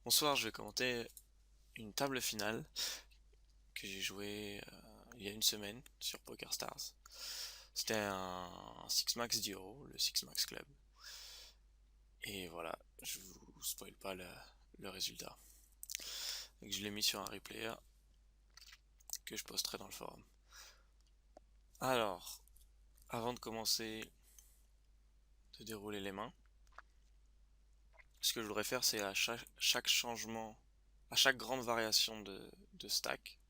Bonsoir, je vais commenter une table finale que j'ai jouée il y a une semaine sur PokerStars. C'était un Six Max Duo, le Six Max Club. Et voilà, je vous spoil pas le résultat. Donc, je l'ai mis sur un replay que je posterai dans le forum. Alors, avant de commencer de dérouler les mains, ce que je voudrais faire, c'est à chaque changement, à chaque grande variation de stack,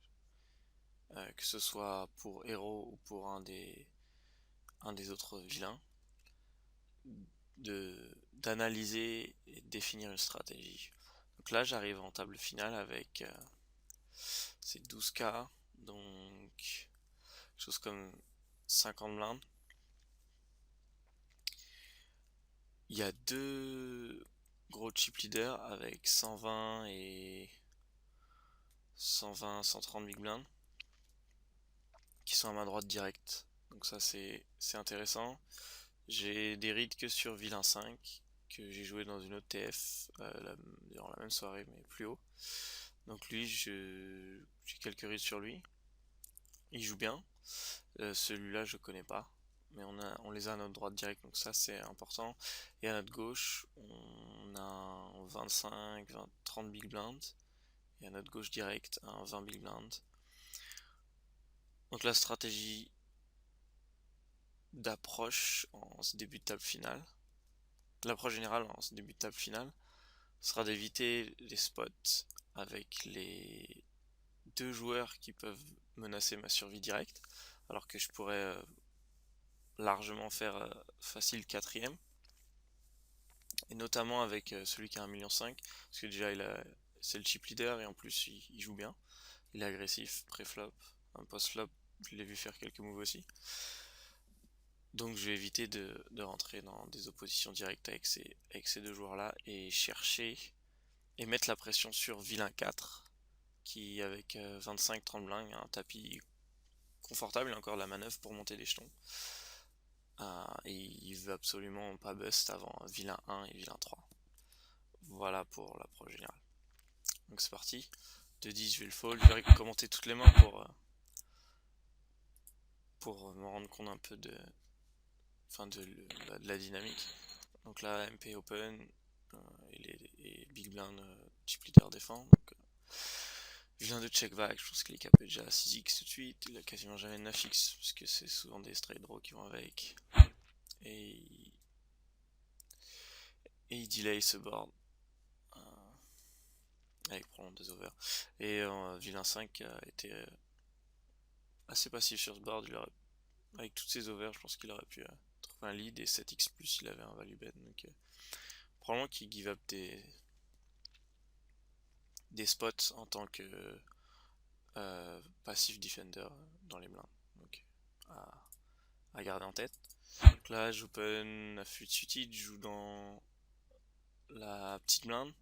que ce soit pour héros ou pour un des autres vilains, d'analyser et de définir une stratégie. Donc là, j'arrive en table finale avec ces 12K, donc chose comme 50 blindes. Il y a deux gros chip leaders avec 120 et 120, 130 big blinds qui sont à ma droite direct. Donc ça c'est intéressant. J'ai des reads que sur vilain 5 que j'ai joué dans une autre TF durant la même soirée mais plus haut. Donc lui, j'ai quelques reads sur lui. Il joue bien. Celui-là, je connais pas. Mais on les a à notre droite direct, donc ça c'est important. Et à notre gauche, on a un 25, 20, 30 big blind. Et à notre gauche direct, un 20 big blind. Donc la stratégie d'approche en ce début de table finale, l'approche générale en ce début de table finale, sera d'éviter les spots avec les deux joueurs qui peuvent menacer ma survie directe, alors que je pourrais largement faire facile quatrième, et notamment avec celui qui a 1,5 million, parce que déjà c'est le chip leader et en plus il joue bien, il est agressif, pré-flop, un post-flop, je l'ai vu faire quelques moves aussi. Donc je vais éviter de rentrer dans des oppositions directes avec ces deux joueurs là et chercher et mettre la pression sur vilain 4 qui avec 25-30 blindes a un tapis confortable et encore de la manœuvre pour monter les jetons. Et il veut absolument pas bust avant vilain 1 et vilain 3. Voilà pour l'approche générale. Donc c'est parti. De 10, je vais le fold. Je vais commenter toutes les mains pour me rendre compte un peu de la dynamique. Donc là, MP open et Big Blind chip leader défend. Donc, vilain de check back, je pense qu'il est capé déjà à 6x tout de suite. Il a quasiment jamais 9x parce que c'est souvent des straight draws qui vont avec. Et il delay ce board avec probablement 2 over. Et vilain 5 a été assez passif sur ce board. Avec toutes ses overs, je pense qu'il aurait pu trouver un lead et 7x plus il avait un value bet. Donc probablement qu'il give up des spots en tant que passif defender dans les blindes. Donc à garder en tête. Donc là, j'open à fut suited, je joue dans la petite blinde.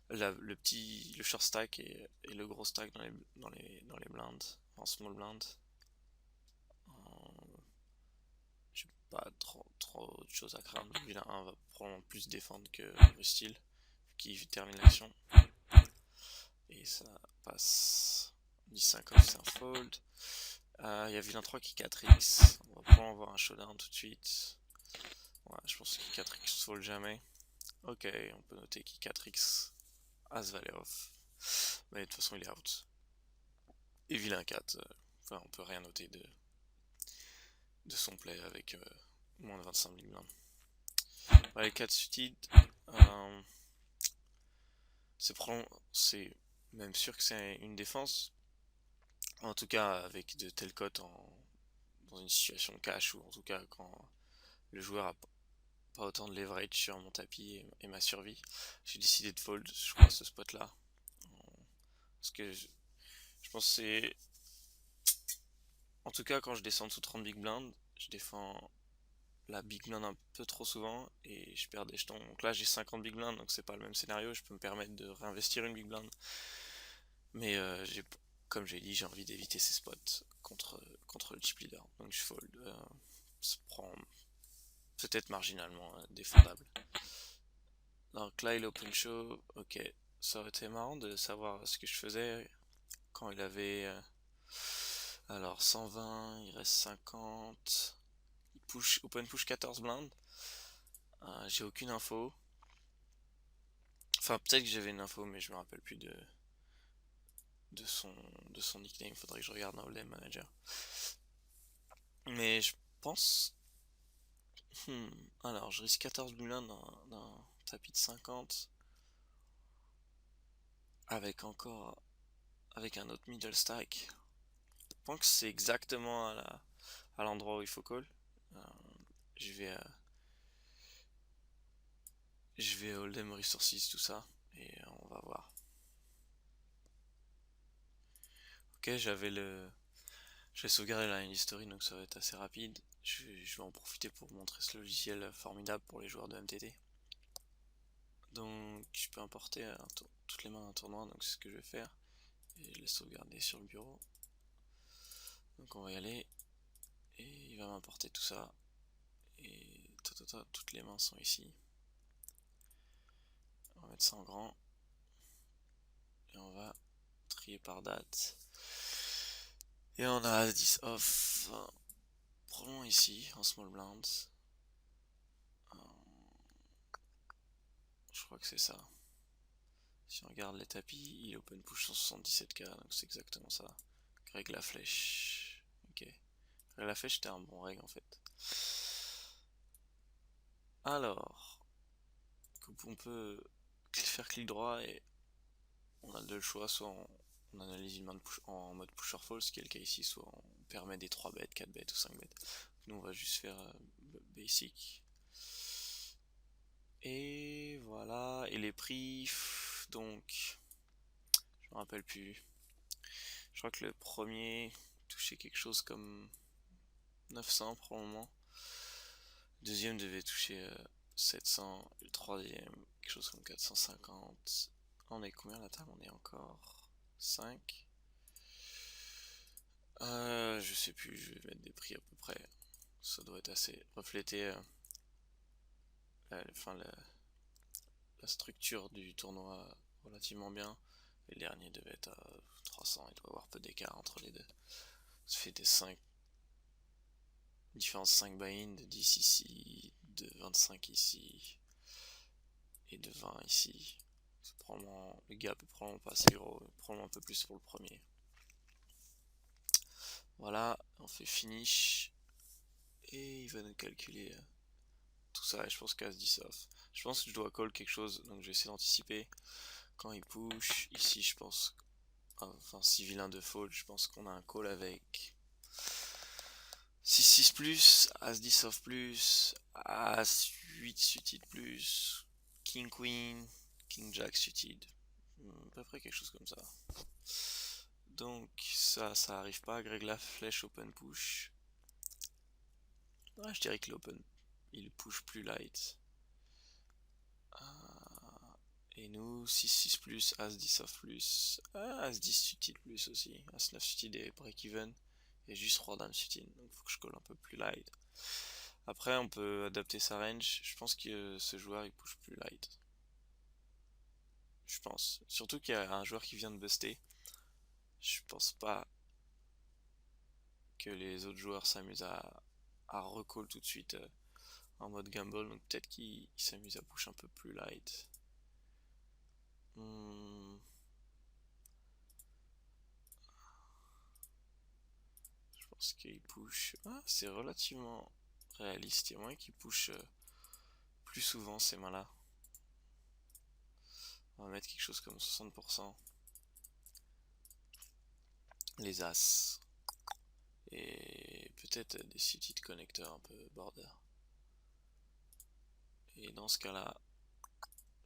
Le short stack et le gros stack dans les blindes, en small blind. J'ai pas trop de choses à craindre. Le vilain 1 va probablement plus défendre que Rustil, qui termine l'action. Et ça passe. 10-5 off, c'est un fold. Il y a vilain 3 qui 4x. On va probablement avoir un showdown tout de suite. Ouais, je pense qu'il 4x fold jamais. Ok, on peut noter qu'il 4x As valet off. Mais de toute façon, il est out. Et vilain 4, enfin, on peut rien noter de son play avec moins de 25 big blind. Les 4 suited, c'est même sûr que c'est une défense. En tout cas, avec de telles cotes dans une situation cash ou en tout cas quand le joueur a pas autant de leverage sur mon tapis et ma survie, j'ai décidé de fold, je crois, ce spot là. Parce que je pense que c'est. En tout cas, quand je descends sous 30 big blind, je défends la big blind un peu trop souvent et je perds des jetons. Donc là, j'ai 50 big blind, donc c'est pas le même scénario. Je peux me permettre de réinvestir une big blind. Mais comme j'ai dit, j'ai envie d'éviter ces spots contre le chip leader. Donc je fold. Ça prend peut-être marginalement défendable. Donc là il open show, ok. Ça aurait été marrant de savoir ce que je faisais quand il avait... alors 120, il reste 50. Il push, open push 14 blindes. J'ai aucune info. Enfin peut-être que j'avais une info mais je me rappelle plus de son, de son nickname. Faudrait que je regarde dans le manager. Mais je pense... Alors je risque 14 blindes dans tapis de 50. Avec encore... Avec un autre middle stack. Je pense que c'est exactement à l'endroit où il faut call. Euh, je vais... je vais Hold'em Resources, tout ça. Et on va voir. Ok, j'ai sauvegardé la line history, donc ça va être assez rapide. Je vais en profiter pour montrer ce logiciel formidable pour les joueurs de MTT. Donc je peux importer toutes les mains d'un tournoi, donc c'est ce que je vais faire. Et je les sauvegarder sur le bureau. Donc on va y aller. Et il va m'importer tout ça. Et toutes les mains sont ici. On va mettre ça en grand. Et on va trier par date. Et on a As-10 off. Probablement ici, en small blind. Je crois que c'est ça. Si on regarde les tapis, il open push 177k, donc c'est exactement ça. Greg la flèche. Ok. Greg la flèche, c'était un bon reg en fait. Alors, on peut faire clic droit et on a deux choix, soit on analyse une main en mode pusher fall, ce qui est le cas ici, soit on permet des 3 bêtes, 4 bêtes ou 5 bêtes. Nous on va juste faire basic. Et voilà, et les prix, donc, je me rappelle plus. Je crois que le premier touchait quelque chose comme 900 probablement. Le deuxième devait toucher 700. Et le troisième, quelque chose comme 450. On est combien à la table? On est encore 5. Je sais plus, je vais mettre des prix à peu près. Ça doit être assez refléter enfin, la structure du tournoi relativement bien. Et le dernier devait être à 300, il doit y avoir peu d'écart entre les deux. Ça fait des 5 différence 5 buy-in, de 10 ici, de 25 ici, et de 20 ici. Le gap est probablement pas assez gros, probablement un peu plus pour le premier. Voilà, on fait finish, et il va nous calculer tout ça, et je pense qu'As 10 off. Je pense que je dois call quelque chose, donc je vais essayer d'anticiper. Quand il push, ici je pense, enfin si vilain de fold, je pense qu'on a un call avec 6-6 plus, As-10 off plus, As-8 suited plus, King Queen, King Jack suited. À peu près quelque chose comme ça. Donc ça arrive pas. Greg la flèche open push. Ouais, je dirais que l'open, il push plus light. Et nous, 6-6 plus, As-10 off plus, As-10 suited plus aussi. As-9 suited et break-even. Et juste Roi-Dame suited. Donc faut que je colle un peu plus light. Après, on peut adapter sa range. Je pense que ce joueur il push plus light. Je pense. Surtout qu'il y a un joueur qui vient de buster. Je pense pas que les autres joueurs s'amusent à recall tout de suite en mode gamble. Donc peut-être qu'ils s'amusent à push un peu plus light. Je pense qu'il push. Ah, c'est relativement réaliste. Il y a moyen qu'il push plus souvent ces mains-là. On va mettre quelque chose comme 60%. Les As. Et peut-être des suited connecteurs un peu border. Et dans ce cas-là,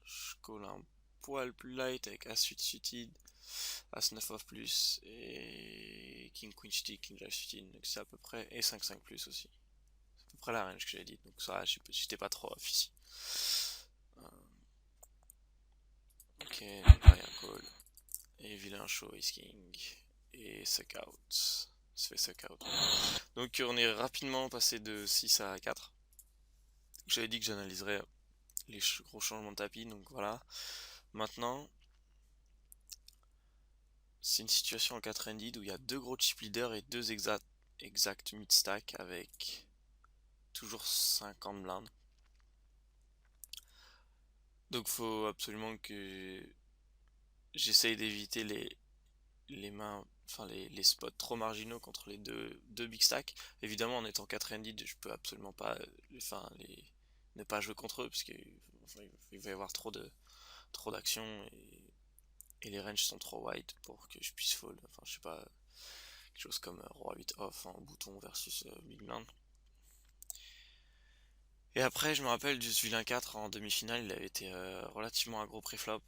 je colle un poil plus light avec As-8 suited, As-9 off plus et King Queen suited, King Jack suited. Donc c'est à peu près, et 5-5 plus aussi. C'est à peu près la range que j'avais dit. Donc ça, j'étais pas trop off ici. Ok, donc là, call. Et vilain show, Ace King. Et suck out. Se fait suck out. Donc on est rapidement passé de 6 à 4. J'avais dit que j'analyserais gros changements de tapis, donc voilà. Maintenant, c'est une situation en 4-handed où il y a deux gros chip leaders et deux exact mid-stack avec toujours 50 blindes. Donc faut absolument que j'essaye d'éviter les mains, enfin les spots trop marginaux contre les deux big stacks. Évidemment, en étant 4-handed, je peux absolument pas ne pas jouer contre eux parce qu'il va y avoir trop d'actions et les ranges sont trop wide pour que je puisse fold. Enfin, je sais pas, quelque chose comme Roi 8 off en bouton versus Big Blind. Et après, je me rappelle du vilain 4 en demi-finale, il avait été relativement aggro pré-flop.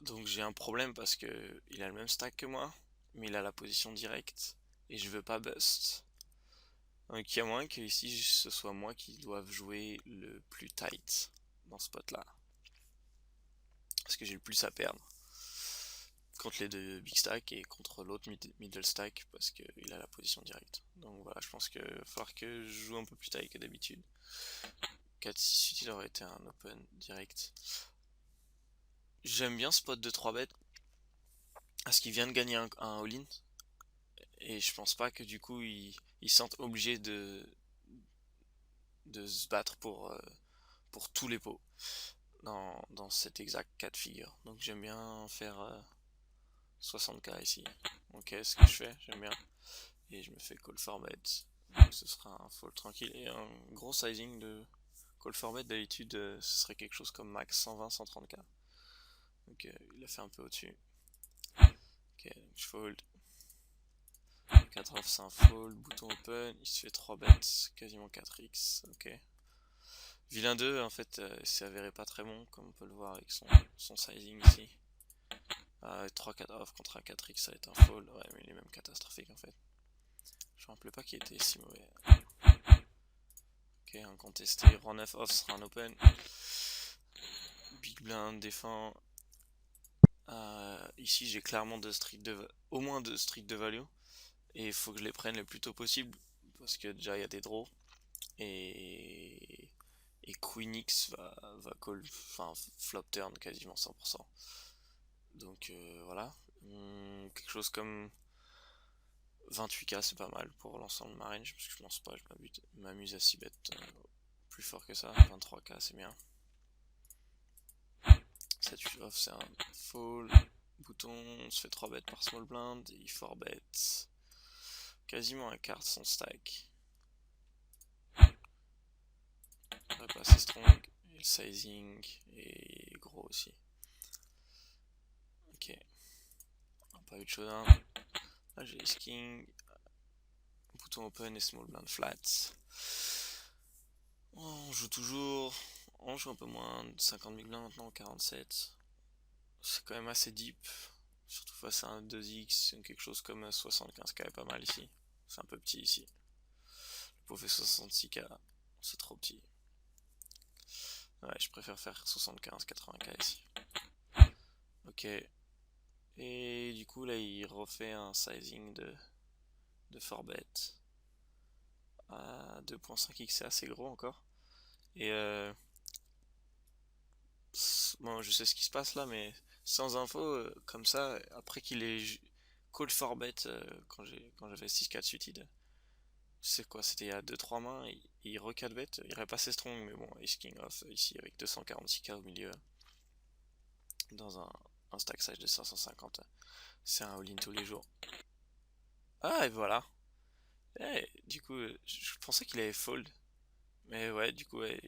Donc j'ai un problème parce que il a le même stack que moi, mais il a la position directe et je veux pas bust. Donc il y a moyen que ici ce soit moi qui doive jouer le plus tight dans ce spot là. Parce que j'ai le plus à perdre contre les deux big stack et contre l'autre middle stack parce qu'il a la position directe. Donc voilà, je pense qu'il va falloir que je joue un peu plus tight que d'habitude. 4-6 il aurait été un open direct. J'aime bien ce spot de 3 bêtes parce qu'il vient de gagner un all-in et je pense pas que du coup il se sentent obligés de se battre pour tous les pots dans cet exact cas de figure. Donc j'aime bien faire 60k ici. Ok, ce que je fais, j'aime bien. Et je me fais call for bet. Donc ce sera un fold tranquille et un gros sizing de call for bet. D'habitude, ce serait quelque chose comme max 120-130k. Donc il a fait un peu au-dessus. Ok, je fold. 4 off, c'est un fold. Bouton open. Il se fait 3 bets, quasiment 4x. Ok. Vilain 2, en fait, s'est avéré pas très bon, comme on peut le voir avec son sizing ici. 3-4 off contre un 4x, ça va être un fold. Ouais, mais il est même catastrophique en fait. Je me rappelais pas qu'il était si mauvais. Ok, incontesté. Roi 9 off sera un open. Big blind défend. Ici, j'ai clairement au moins deux streets de value. Et il faut que je les prenne le plus tôt possible. Parce que déjà, il y a des draws. Et Queen X va call, enfin flop turn quasiment 100%. Donc voilà. Quelque chose comme 28k c'est pas mal pour l'ensemble de ma range. Parce que je pense pas, je m'amuse à 6 bêtes plus fort que ça. 23k c'est bien. 7 off c'est un fold. Bouton, on se fait 3 bêtes par small blind. Et 4 bêtes. Quasiment un quart de son stack. On va passer strong. Et le sizing est gros aussi. Ok. Pas eu de showdown. Là j'ai Ace King. Bouton open et small blind flat. On joue toujours. On joue un peu moins de 50 big blind maintenant, 47. C'est quand même assez deep. Surtout face à un 2x, quelque chose comme 75k est pas mal ici. C'est un peu petit ici. Le pot fait 66k, c'est trop petit. Ouais, je préfère faire 75-80k ici. Ok. Et du coup, là, il refait un sizing de 4bet à 2.5x, c'est assez gros encore. Et bon, je sais ce qui se passe là, mais sans info, comme ça, après qu'il ait call 4bet quand j'avais 6-4 suited, c'est quoi, c'était il y a 2-3 mains, il re-4 bet, il aurait passé strong, mais bon, Ace King off ici avec 246k au milieu, dans un stack size de 550, c'est un all-in tous les jours. Ah, et voilà. Du coup, je pensais qu'il avait fold, mais ouais, du coup, ouais,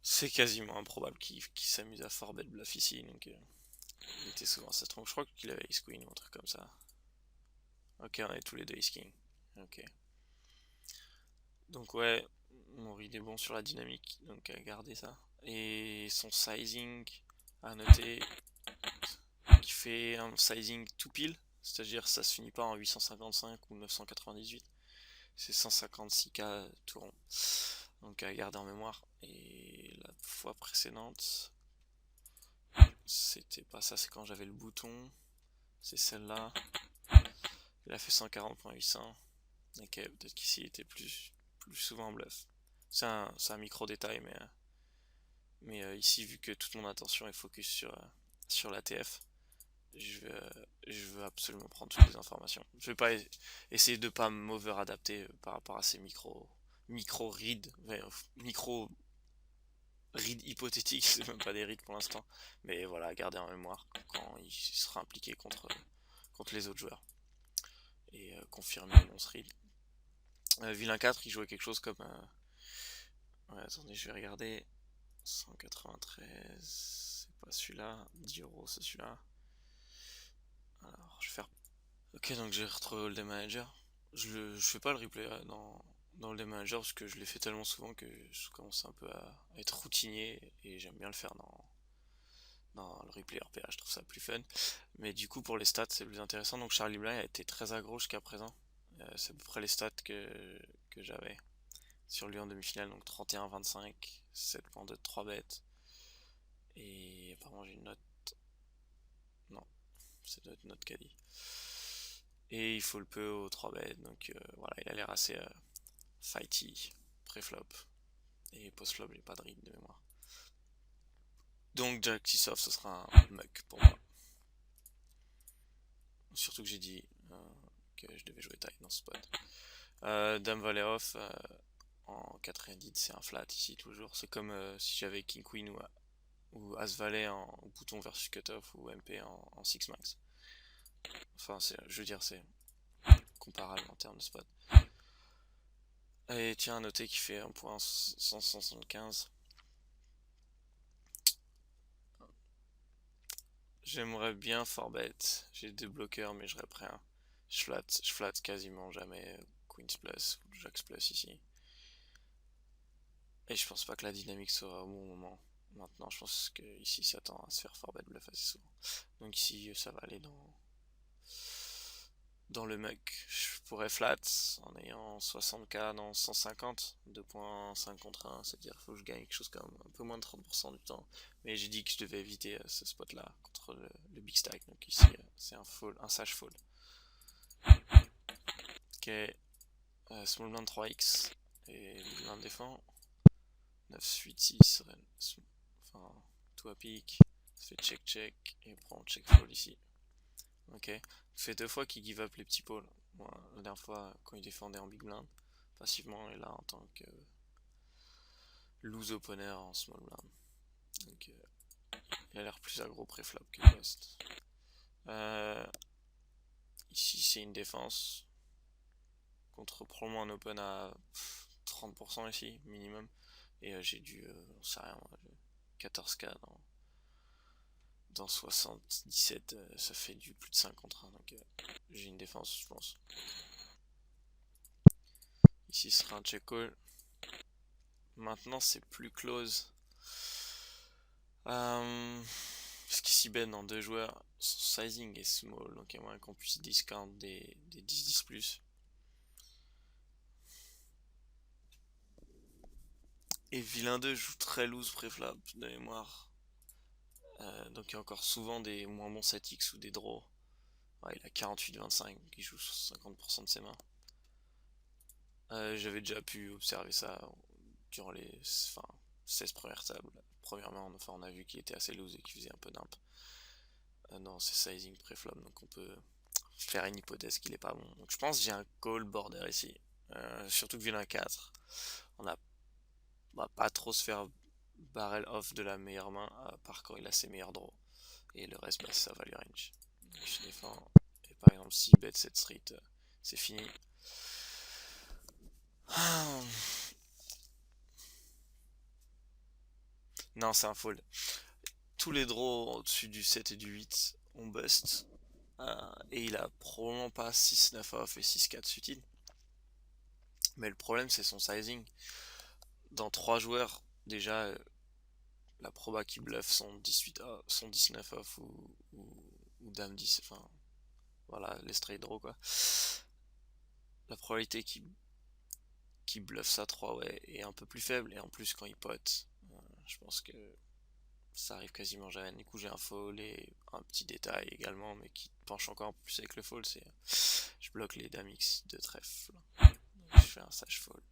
c'est quasiment improbable qu'il s'amuse à 4 bet bluff ici, donc il était souvent assez strong. Je crois qu'il avait Ace Queen ou un truc comme ça. Ok, on est tous les deux Ace King. Ok. Donc ouais, mon read est bon sur la dynamique, donc à garder ça. Et son sizing, à noter, qui fait un sizing tout pile, c'est-à-dire ça se finit pas en 855 ou 998, c'est 156k tout rond. Donc à garder en mémoire. Et la fois précédente, c'était pas ça, c'est quand j'avais le bouton, c'est celle-là. Il a fait 140.800. Ok, peut-être qu'ici il était plus souvent en bluff. C'est un micro détail, ici, vu que toute mon attention est focus sur la TF, je veux absolument prendre toutes les informations. Je vais pas essayer de pas m'over adapter par rapport à ces micro reads, micro reads hypothétiques, c'est même pas des reads pour l'instant, mais voilà, garder en mémoire quand il sera impliqué contre les autres joueurs et confirmer mon read. Vilain 4, il jouait quelque chose comme ouais, attendez, je vais regarder. 193, c'est pas celui-là. 10 euros, c'est celui-là. Alors, je vais faire. Ok, donc j'ai retrouvé Hold'em Manager. Je fais pas le replay dans Hold'em Manager parce que je l'ai fait tellement souvent que je commence un peu à être routinier et j'aime bien le faire dans le replay RPA, je trouve ça plus fun. Mais du coup, pour les stats, c'est plus intéressant. Donc, Charlie Blind a été très aggro jusqu'à présent. C'est à peu près les stats que j'avais sur lui en demi-finale. Donc, 31-25, 7.2 de 3 bêtes. Et apparemment, j'ai une note. Non, c'est notre note qu'a dit. Et il faut le peu aux 3 bêtes. Donc, voilà, il a l'air assez fighty, pré-flop. Et post-flop, j'ai pas de read de mémoire. Donc, Jack T-Soft, ce sera un muck pour moi. Surtout que j'ai dit que je devais jouer taille dans ce spot. Dame Valet off en 4 edit, c'est un flat ici toujours. C'est comme si j'avais King Queen ou As Valet en bouton versus cutoff ou MP en 6 max. Enfin, je veux dire, c'est comparable en termes de spot. Et tiens, à noter qu'il fait 1.175. J'aimerais bien forbet. J'ai deux bloqueurs, mais je prêt un. Je flatte quasiment jamais Queen's Plus ou Jack's Plus ici. Et je pense pas que la dynamique sera au bon moment. Maintenant, je pense que ici ça tend à se faire forbet bluff assez souvent. Donc ici, ça va aller dans le mug. Je pourrais flat en ayant 60k dans 150, 2.5 contre 1, c'est-à-dire qu'il faut que je gagne quelque chose comme un peu moins de 30% du temps. Mais j'ai dit que je devais éviter ce spot là contre le big stack, donc ici c'est un sage fold. Ok, small blind 3x et big blind défend. 9, 8, 6, enfin tout à pique, fait check check et prend check fold ici. Ok, fait deux fois qu'il give up les petits pots. Moi, la dernière fois quand il défendait en big blind passivement et là en tant que loose opener en small blind. Donc il a l'air plus aggro pré-flop que post. Ici c'est une défense contre probablement un open à 30% ici minimum et j'ai dû on sait rien moi, 14k dans 77, ça fait du plus de 5 contre 1, donc j'ai une défense, je pense. Ici ce sera un check call. Maintenant, c'est plus close. Parce qu'ici, Ben, en deux joueurs, son sizing est small, donc il y a moyen qu'on puisse discount des 10-10+. Et Vilain 2 joue très loose préflop de mémoire. Donc il y a encore souvent des moins bons 7x ou des draws. Ouais, il a 48-25, donc il joue 50% de ses mains. J'avais déjà pu observer ça durant les 16 premières tables. Premièrement, on a vu qu'il était assez loose et qu'il faisait un peu d'imp dans ses sizing préflop, donc on peut faire une hypothèse qu'il est pas bon. Donc je pense que j'ai un call border ici. Surtout que vilain 4, on va pas trop se faire barrel off de la meilleure main, à part quand il a ses meilleurs draws. Et le reste, bah, c'est sa value range. Donc je défends. Et par exemple, si bet cette street, c'est fini. Non, c'est un fold. Tous les draws au-dessus du 7 et du 8, on bust. Et il a probablement pas 6-9 off et 6-4 suited. Mais le problème, c'est son sizing. Dans 3 joueurs, déjà, la proba qui bluffe son 18 off, son 19 off ou dame 10, enfin, voilà, les straight draws quoi. La probabilité qui bluffe ça 3 ouais, est un peu plus faible. Et en plus, quand il pote, je pense que ça arrive quasiment jamais. Du coup, j'ai un fold et un petit détail également, mais qui penche encore plus avec le fold, c'est je bloque les dames X de trèfle. Donc, je fais un sage fold.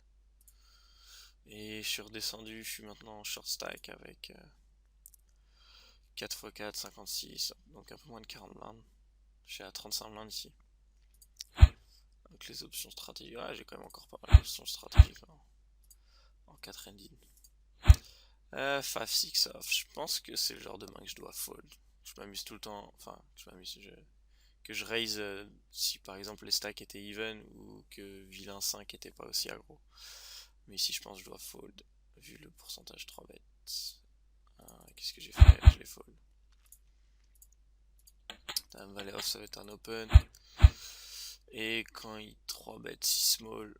Et je suis redescendu, je suis maintenant en short stack avec 4x4, 56, donc un peu moins de 40 blindes. Je suis à 35 blindes ici. Donc les options stratégiques, j'ai quand même encore pas mal d'options stratégiques en 4 ended. 5-6 off, je pense que c'est le genre de main que je dois fold. Je m'amuse tout le temps, enfin, que je raise si par exemple les stacks étaient even ou que vilain 5 était pas aussi aggro. Mais ici je pense que je dois fold, vu le pourcentage 3 bêtes. Qu'est-ce que j'ai fait? Je l'ai fold. Dame valet off, ça va être un open. Et quand il 3 bet 6 small,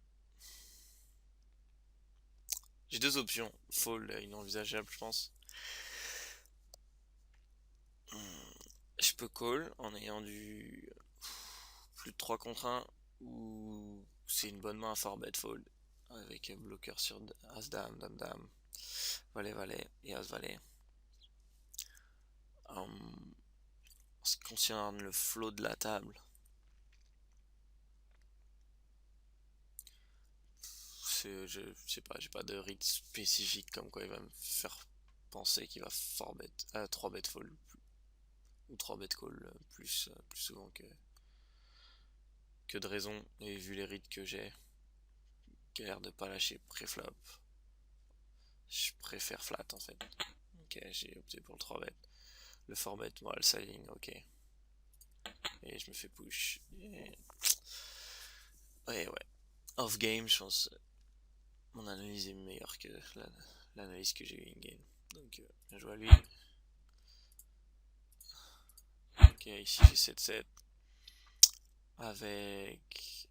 j'ai deux options. Fold inenvisageable, je pense. Je peux call en ayant du plus de 3 contre 1 ou c'est une bonne main à 4 bet fold avec bloqueur sur as dame, dame dame, valet valet et as valet. En ce qui concerne le flow de la table, je sais pas, j'ai pas de read spécifique comme quoi il va me faire penser qu'il va 3 bet fold ou 3 bet call plus souvent que de raison, et vu les reads que j'ai, qui a l'air de pas lâcher pré-flop, je préfère flat en fait. Ok, j'ai opté pour le 3 bet. Le 4 bet, moi, le s'aligne, ok. Et je me fais push. Ouais. Off game, je pense, mon analyse est meilleure que l'analyse que j'ai eu in-game. Donc, bien joué à lui. Ok, ici j'ai 7-7. Avec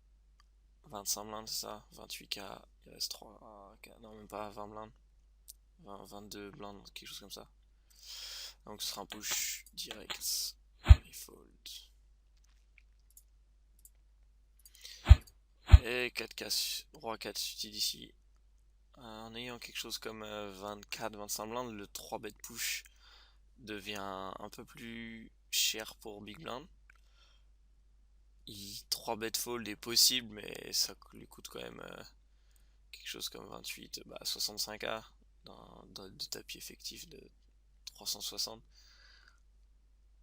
25 blindes, c'est ça? 28k, il reste 3k, non même pas 20 blindes. 22 blindes, quelque chose comme ça. Donc ce sera un push direct. Et fold. Et 4k, roi 4 s'utilise ici. En ayant quelque chose comme 24-25 blindes, le 3 bet push devient un peu plus cher pour Big Blind. 3 bet fold est possible, mais ça lui coûte quand même quelque chose comme 28, 65k dans de tapis effectif de 360.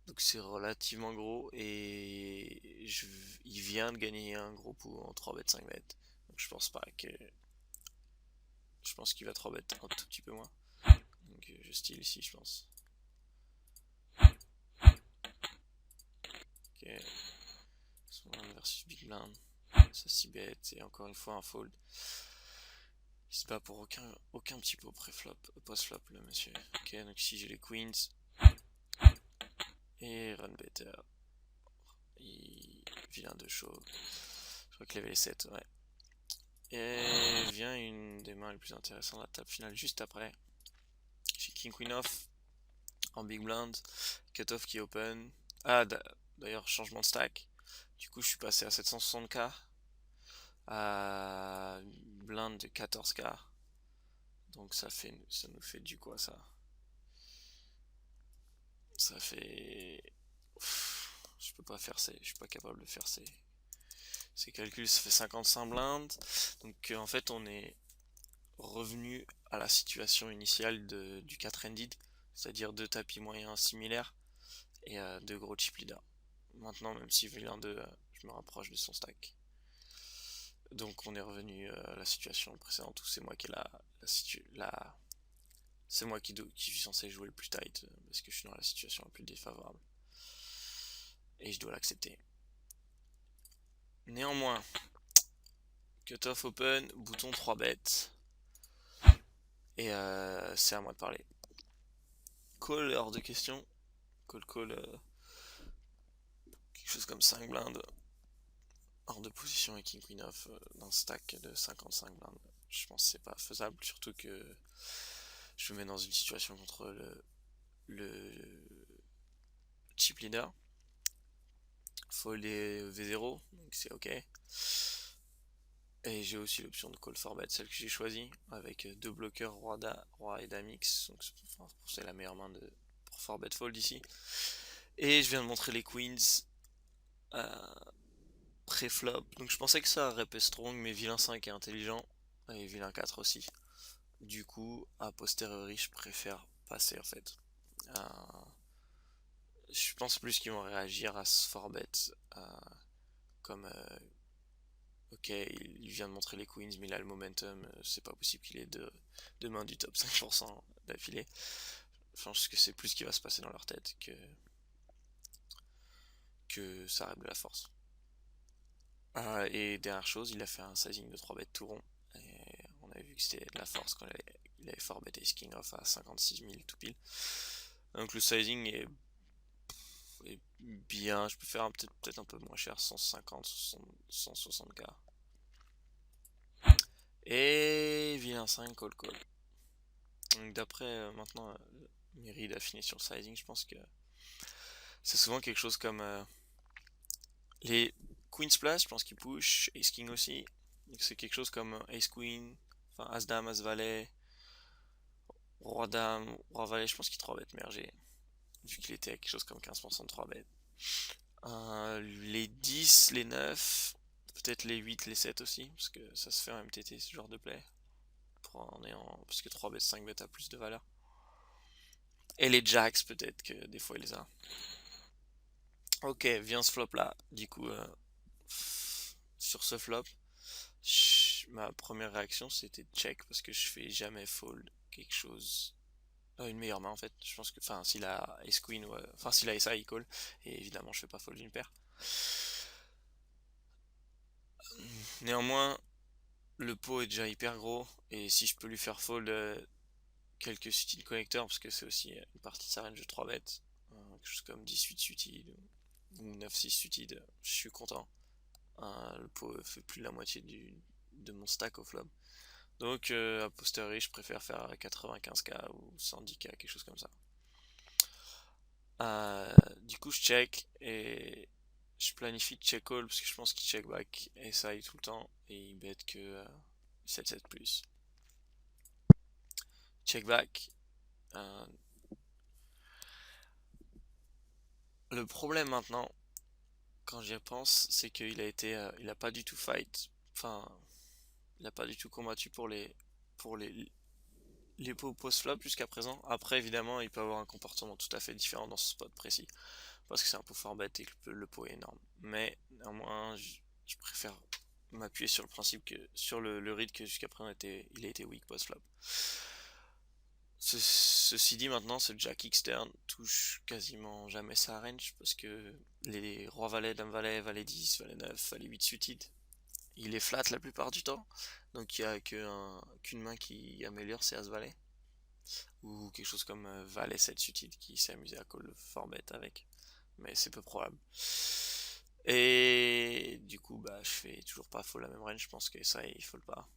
Donc c'est relativement gros et il vient de gagner un gros pot en 3 bet 5 bet. Donc je pense pas que. Je pense qu'il va 3 bet un tout petit peu moins. Donc je style ici, je pense. Ok. Small versus Big Blind. Ça 6 bet et encore une fois un fold. Il se bat pour aucun petit pot pré-flop, post-flop le monsieur. Ok, donc ici j'ai les queens. Et run better. Vilain de show. Je crois qu'il avait les 7, ouais. Et vient une des mains les plus intéressantes de la table finale juste après. J'ai King Queen off en big blind, cut off qui open. Ah, d'ailleurs, changement de stack. Du coup, je suis passé à 760k à blind de 14k. Donc ça nous fait du quoi ça? Ça fait. Je peux pas faire je suis pas capable de faire ces calculs. Ça fait 55 blindes. Donc en fait, on est revenu à la situation initiale du 4-ended, c'est-à-dire deux tapis moyens similaires et deux gros chip leaders. Maintenant, même si vilain 2, je me rapproche de son stack. Donc on est revenu à la situation précédente où c'est moi qui c'est moi qui suis censé jouer le plus tight parce que je suis dans la situation la plus défavorable. Et je dois l'accepter. Néanmoins, cutoff open, bouton 3 bêtes. Et c'est à moi de parler. Call hors de question. Call quelque chose comme 5 blindes. Hors de position et King Queen off d'un stack de 55 blindes. Je pense que c'est pas faisable, surtout que je me mets dans une situation contre le chip leader. Fold et V0, donc c'est ok. Et j'ai aussi l'option de call for bet, celle que j'ai choisie, avec deux bloqueurs roi et dame X, donc c'est la meilleure main pour for bet fold ici. Et je viens de montrer les queens pré-flop, donc je pensais que ça rep strong, mais vilain 5 est intelligent, et vilain 4 aussi. Du coup, a posteriori, je préfère passer en fait. Euh, je pense plus qu'ils vont réagir à ce forbet comme ok, il vient de montrer les queens, mais il a le momentum, c'est pas possible qu'il ait deux mains du top 5% d'affilée. Je pense que c'est plus ce qui va se passer dans leur tête que ça règle de la force. Et dernière chose, il a fait un sizing de 3 bêtes tout rond. Et on avait vu que c'était de la force quand il avait 4 bet Ace King off à 56 000 tout pile. Donc le sizing est bien, je peux faire peut-être un peu moins cher, 150, 160k. Et vilain 5, call call. Donc d'après maintenant mes reads affinés sur le sizing, je pense que c'est souvent quelque chose comme les Queen Splash, je pense qu'ils push, Ace King aussi. Donc c'est quelque chose comme Ace Queen, enfin As Dame, As Valet, Roi Dame, Roi Valet, je pense qu'il 3 bet mergé, vu qu'il était à quelque chose comme 15% de 3 bet. Les 10, les 9, peut-être les 8, les 7 aussi, parce que ça se fait en MTT ce genre de play. Parce que 3 bêtes, 5 bêtes a plus de valeur. Et les jacks, peut-être que des fois il les a. Ok, vient ce flop là. Du coup, sur ce flop, ma première réaction c'était check parce que je fais jamais fold quelque chose. Une meilleure main en fait. Je pense que, enfin, s'il a Ace Queen ou. Enfin, s'il a SA, il call. Et évidemment, je fais pas fold une paire. Néanmoins, le pot est déjà hyper gros. Et si je peux lui faire fold quelques suited connecteurs, parce que c'est aussi une partie de sa range de 3 bêtes, quelque chose comme 18 suited ou 9-6 suited, je suis content. Le pot fait plus de la moitié de mon stack au flop. Donc a posteriori, je préfère faire 95k ou 110k, quelque chose comme ça. Du coup, je check et je planifie de check call parce que je pense qu'il check back et ça tout le temps et il bet que 7-7 plus. Check back. Le problème maintenant, quand j'y repense, c'est qu'il il a pas du tout fight. Enfin, il a pas du tout combattu pour les pots post-flop jusqu'à présent. Après, évidemment, il peut avoir un comportement tout à fait différent dans ce spot précis. Parce que c'est un pot fort bête et que le pot est énorme. Mais néanmoins, je préfère m'appuyer sur le principe que sur le read que jusqu'à présent il a été weak post-flop. Ceci dit, maintenant, ce Jack X-Turn touche quasiment jamais sa range parce que les rois valets, dame valet, valet 10, valet 9, valet 8 suited, il est flat la plupart du temps. Donc il n'y a qu'une main qui améliore, c'est As valet. Ou quelque chose comme valet 7 suited qui s'est amusé à call fort bet avec. Mais c'est peu probable. Et du coup, bah, je fais toujours pas fold la même range, je pense que ça, il fold pas.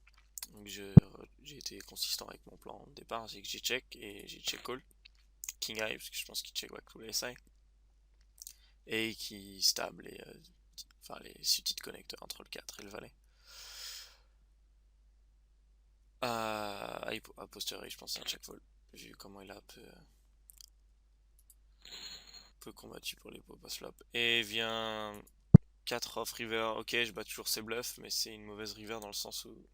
Donc j'ai été consistant avec mon plan de départ, c'est que j'ai check et j'ai check call. King Eye, parce que je pense qu'il check back tous les SI. Et qui stable les suited connecteurs entre le 4 et le valet. A posteriori, je pense que c'est un check fold, vu comment il a peu combattu pour les post flop. Et vient 4 off river, ok, je bats toujours ses bluffs, mais c'est une mauvaise river dans le sens où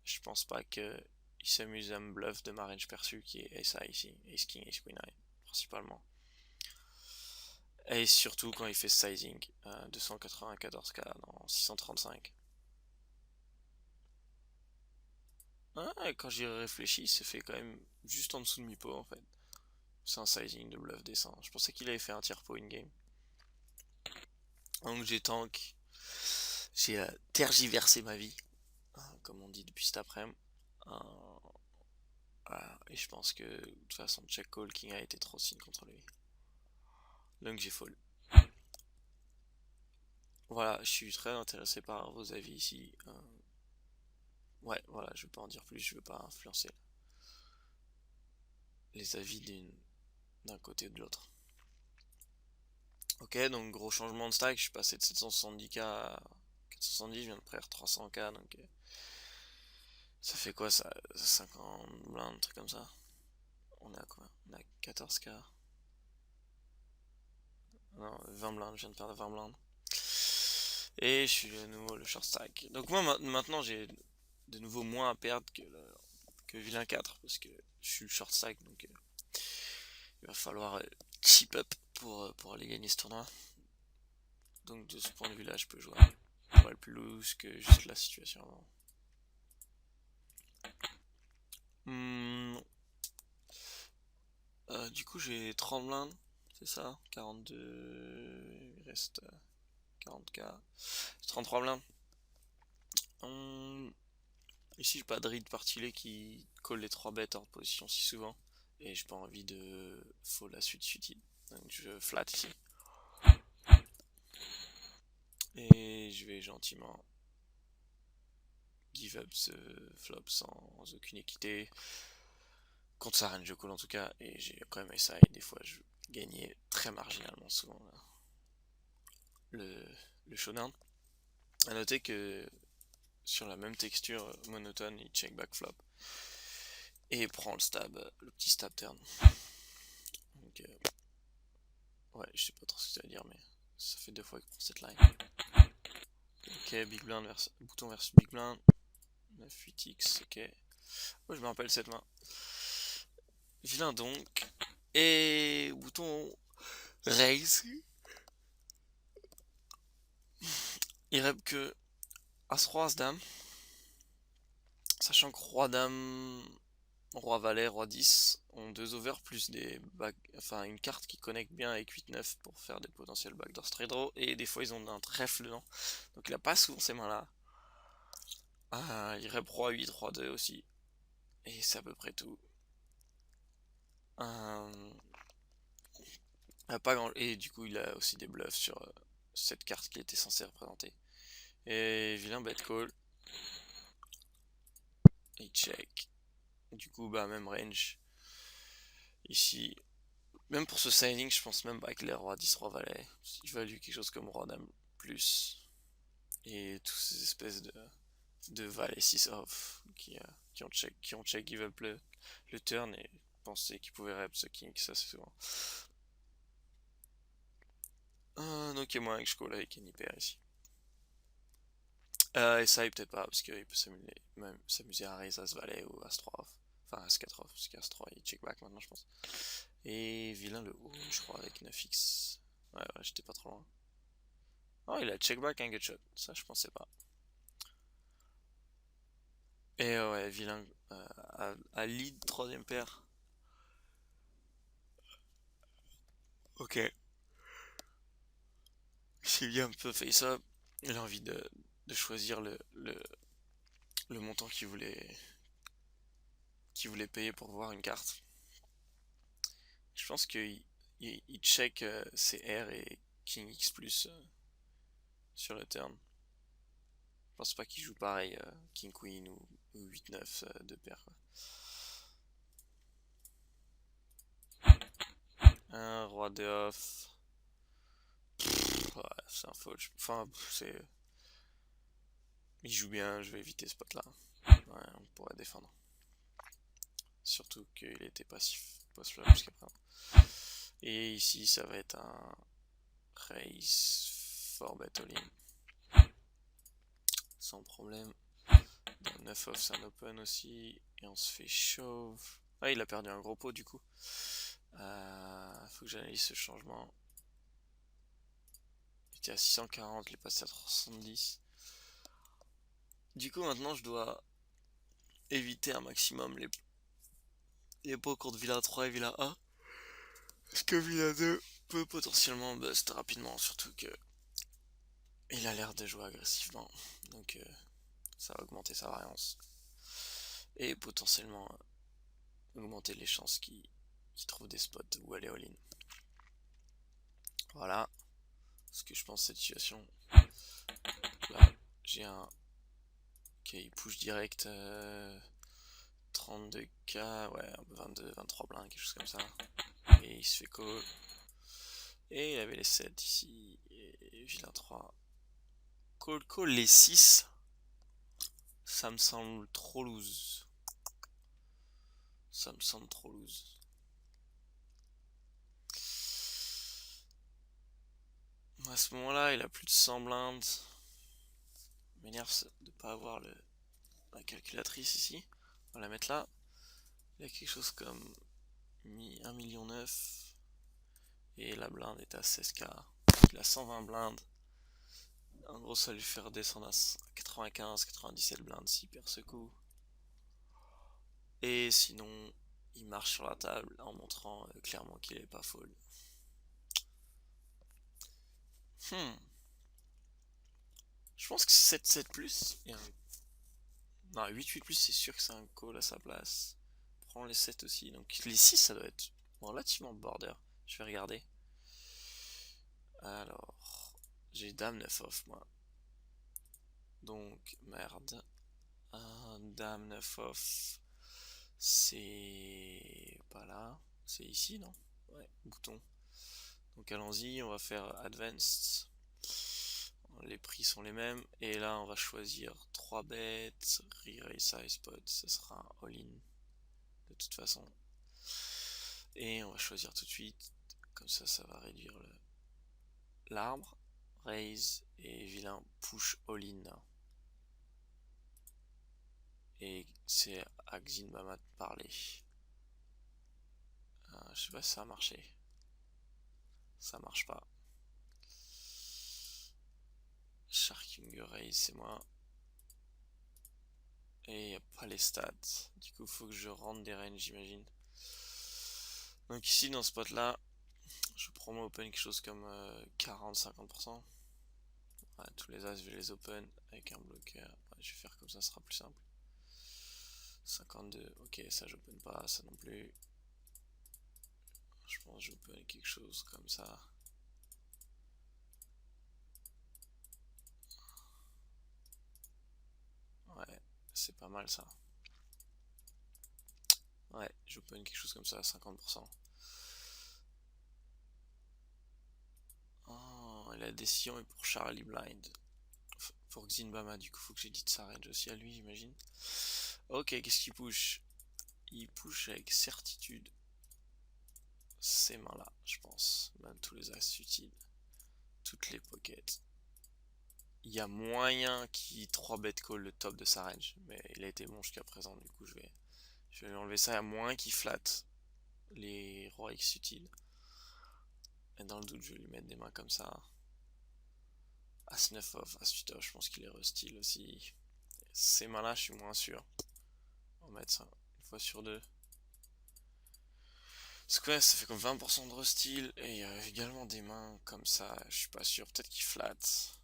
je pense pas qu'il s'amuse à me bluff de ma range perçue qui est Ace High ici, Ace King, Ace Queen High, principalement. Et surtout quand il fait sizing, 294k dans 635. Et quand j'y réfléchis, c'est fait quand même juste en dessous de mi-pot en fait. C'est un sizing de bluff descend. Je pensais qu'il avait fait un tiers pot in-game. Donc j'ai tank. J'ai tergiversé ma vie, comme on dit depuis cet après-midi. Et je pense que de toute façon, check call King a été trop signe contre lui. Donc j'ai fold. Voilà, je suis très intéressé par vos avis ici. Ouais, voilà, je veux pas en dire plus, je veux pas influencer les avis d'un côté ou de l'autre. Ok, donc gros changement de stack, je suis passé de 770k à 470, je viens de prendre 300k, donc ça fait quoi ça? 50 blindes, un truc comme ça. On est à quoi? On est à 14k. Non, 20 blindes, je viens de perdre 20 blindes. Et je suis à nouveau le short stack. Donc moi maintenant j'ai de nouveau moins à perdre que que vilain 4 parce que je suis le short stack, donc il va falloir chip up pour aller gagner ce tournoi. Donc de ce point de vue là je peux jouer pour être plus loose que juste la situation avant. Du coup j'ai 30 blindes, c'est ça, 42, il reste 40k, 33 blindes. Ici j'ai pas de read particulier qui colle les 3 bêtes en position si souvent. Et j'ai pas envie de faut la suite suite. Donc je flat ici. Et je vais gentiment give up ce flop sans aucune équité. Contre sa range je call en tout cas. Et j'ai quand même SI. Des fois je gagnais très marginalement souvent là, le showdown. A noter que sur la même texture monotone il check back flop. Et prend le stab, le petit stab turn. Donc ouais, je sais pas trop ce que ça veut dire, mais ça fait 2 fois qu'il prend cette line. Ok, big blind versus bouton versus big blind. 9 8x, ok. Oh, je me rappelle cette main. Vilain donc. Et bouton raise. Il rep que As-Roi, As-Dame. Sachant que Roi-Dame, Roi-Valet, Roi-10 ont 2 overs plus des back, enfin une carte qui connecte bien avec 8-9 pour faire des potentiels backdoor straight draw. Et des fois ils ont un trèfle dedans. Donc il a pas souvent ces mains là. Il rep Roi 8, Roi 2 aussi. Et c'est à peu près tout. Pas grand... Et du coup il a aussi des bluffs sur cette carte qui était censée représenter. Et vilain bet call. Il check. Du coup bah même range. Ici. Même pour ce signing je pense même pas avec les rois 10 roi valet. Il value quelque chose comme roi dame plus. Et toutes ces espèces de valet 6 off qui ont check give up le turn et pensaient qu'ils pouvaient rep ce king, ça c'est souvent. Donc il y a moyen que je call avec une hyper ici. Et ça peut-être pas parce qu'il peut s'amuser à raise as valet ou as 3 off. Enfin as 4 off parce qu'as 3 il check back maintenant je pense. Et vilain le haut je crois avec 9x. Ouais j'étais pas trop loin. Oh il a check back un gutshot, ça je pensais pas. Et ouais vilain à lead 3ème paire. Ok. S'il y a un peu face up, il a envie de choisir le montant qu'il voulait payer pour voir une carte. Je pense qu'il check ses R et King X plus sur le turn. Je pense pas qu'il joue pareil King Queen ou 8-9 de paire quoi. Un roi de off. Ouais, c'est un fold. Enfin, c'est. Il joue bien, je vais éviter ce pot là. Ouais, on pourrait défendre. Surtout qu'il était passif post-flop jusqu'à présent. Et ici, ça va être un raise for bet all-in. Sans problème. Dans 9 off, c'est un open aussi. Et on se fait chauve. Ah, il a perdu un gros pot du coup. Faut que j'analyse ce changement. Il était à 640, il est passé à 370. Du coup, maintenant, je dois éviter un maximum les pots contre Villa 3 et Villa A. Parce que Villa 2 peut potentiellement bust rapidement, surtout que il a l'air de jouer agressivement. Donc ça va augmenter sa variance. Et potentiellement augmenter les chances qu'il trouve des spots où aller all-in. Voilà ce que je pense de cette situation. Là, j'ai un... Ok, il push direct 32k, ouais, 22, 23 blindes, quelque chose comme ça. Et il se fait call. Et il avait les 7 ici. Et vilain 3. Call les 6. Ça me semble trop loose. Ça me semble trop loose. À ce moment-là, il a plus de 100 blindes. M'énerve de pas avoir la calculatrice ici. On va la mettre là. il y a quelque chose comme 1,9 million et la blinde est à 16K. Il a 120 blindes. En gros, ça lui fait redescendre à 95-97 blindes s'il perd ce coup. Et sinon, il marche sur la table en montrant clairement qu'il est pas fold. Je pense que 7-7 plus. Non, 8-8 plus, c'est sûr que c'est un call à sa place. Prends les 7 aussi. Donc les 6, ça doit être relativement border. Je vais regarder. Alors, j'ai dame 9 off, moi. Donc, merde. Dame 9 off. C'est pas là. C'est ici, non? Ouais, bouton. Donc allons-y, on va faire advanced. Les prix sont les mêmes. Et là, on va choisir 3 bêtes. Re-raise size spot. Ce sera un all-in. De toute façon. Et on va choisir tout de suite. Comme ça va réduire l'arbre. Raise. Et vilain push all-in. Et c'est à Xinbama de parler. Je sais pas si ça a marché. Ça marche pas. Sharking Raise, c'est moi. Et y a pas les stats. Du coup, faut que je rentre des ranges, j'imagine. Donc ici, dans ce spot là, je prends mon open quelque chose comme 40-50%. Ouais, tous les as, je vais les open avec un bloqueur. Ouais, je vais faire comme ça, ce sera plus simple. 52, ok, ça j'open pas, ça non plus. Je pense que j'open quelque chose comme ça. Ouais, c'est pas mal ça. Ouais, j'open quelque chose comme ça à 50%. Oh, et la décision est pour Charlie Blind. Pour Xinbama, du coup, faut que j'édite sa range aussi à lui, j'imagine. Ok, qu'est-ce qu'il push? Il push avec certitude ces mains-là, je pense. Même tous les as utiles. Toutes les pockets. Il y a moyen qu'il 3 bet call le top de sa range. Mais il a été bon jusqu'à présent, du coup je vais lui enlever ça. À moins qu'il flatte les rois X utiles. Et dans le doute, je vais lui mettre des mains comme ça. As-9 off, As-8 off, je pense qu'il est restyle aussi. Ces mains-là, je suis moins sûr. On va mettre ça une fois sur deux. Parce que ouais, ça fait comme 20% de restyle. Et il y a également des mains comme ça, je suis pas sûr. Peut-être qu'il flatte.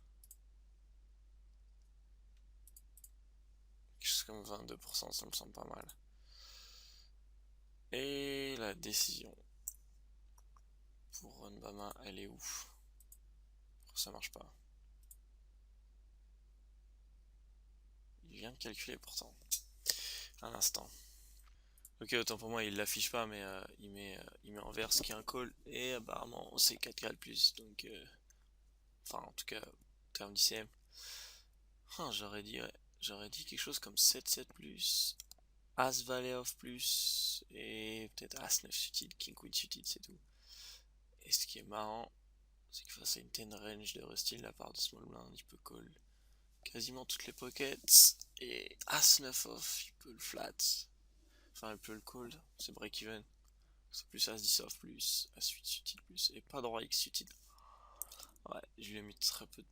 Quelque chose comme 22%, ça me semble pas mal. Et la décision pour Ronbama, elle est où? Ça marche pas. Il vient de calculer pourtant. Un instant. Ok, autant pour moi, il l'affiche pas, mais il met en vert ce qui est un call. Et apparemment, c'est 4K de plus. Donc, enfin, en tout cas, terme d'ICM. J'aurais dit, ouais, j'aurais dit quelque chose comme 7-7 plus. As Valet of plus. Et peut-être As 9 suited, King Queen suited, c'est tout. Et ce qui est marrant, c'est que face à une 10 range de Rusty de la part de Small Blind, il peut call quasiment toutes les pockets. Et As 9 off, il peut le flat. Enfin, il peut le call, c'est break-even. C'est plus As 10 off plus, As 8 suited plus. Et pas de Roi X suited. Ouais, je lui ai mis très peu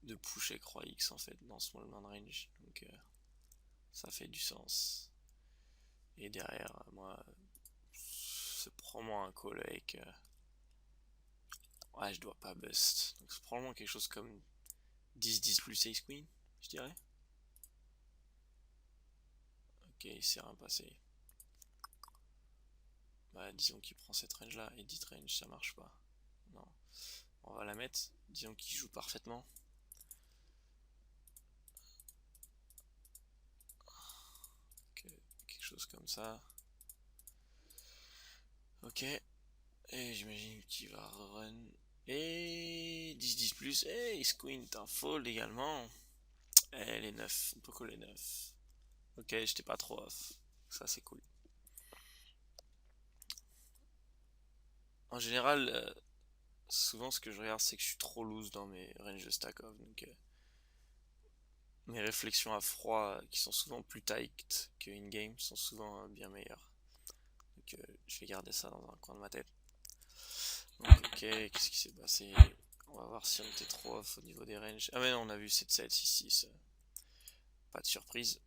de push avec Roi X en fait dans Small Blind range. Donc ça fait du sens. Et derrière, moi, c'est probablement un call avec. Ouais, je dois pas bust. Donc c'est probablement quelque chose comme 10-10 plus Ace Queen, je dirais. Ok, il s'est rien passé. Bah, disons qu'il prend cette range là, edit range, ça marche pas. Non. On va la mettre. Disons qu'il joue parfaitement. Ok, quelque chose comme ça. Ok. Et j'imagine qu'il va run. Et 10-10 plus. Et Ace Queen, t'as un fold également. Et les 9, on peut coller 9. Ok, j'étais pas trop off. Ça, c'est cool. En général, souvent ce que je regarde, c'est que je suis trop loose dans mes ranges de stack off. Donc, mes réflexions à froid, qui sont souvent plus tight que in-game, sont souvent bien meilleures. Donc je vais garder ça dans un coin de ma tête. Donc ok, qu'est-ce qui s'est passé? On va voir si on était trop off au niveau des ranges. Ah mais non, on a vu 7-7, 6-6. Pas de surprise.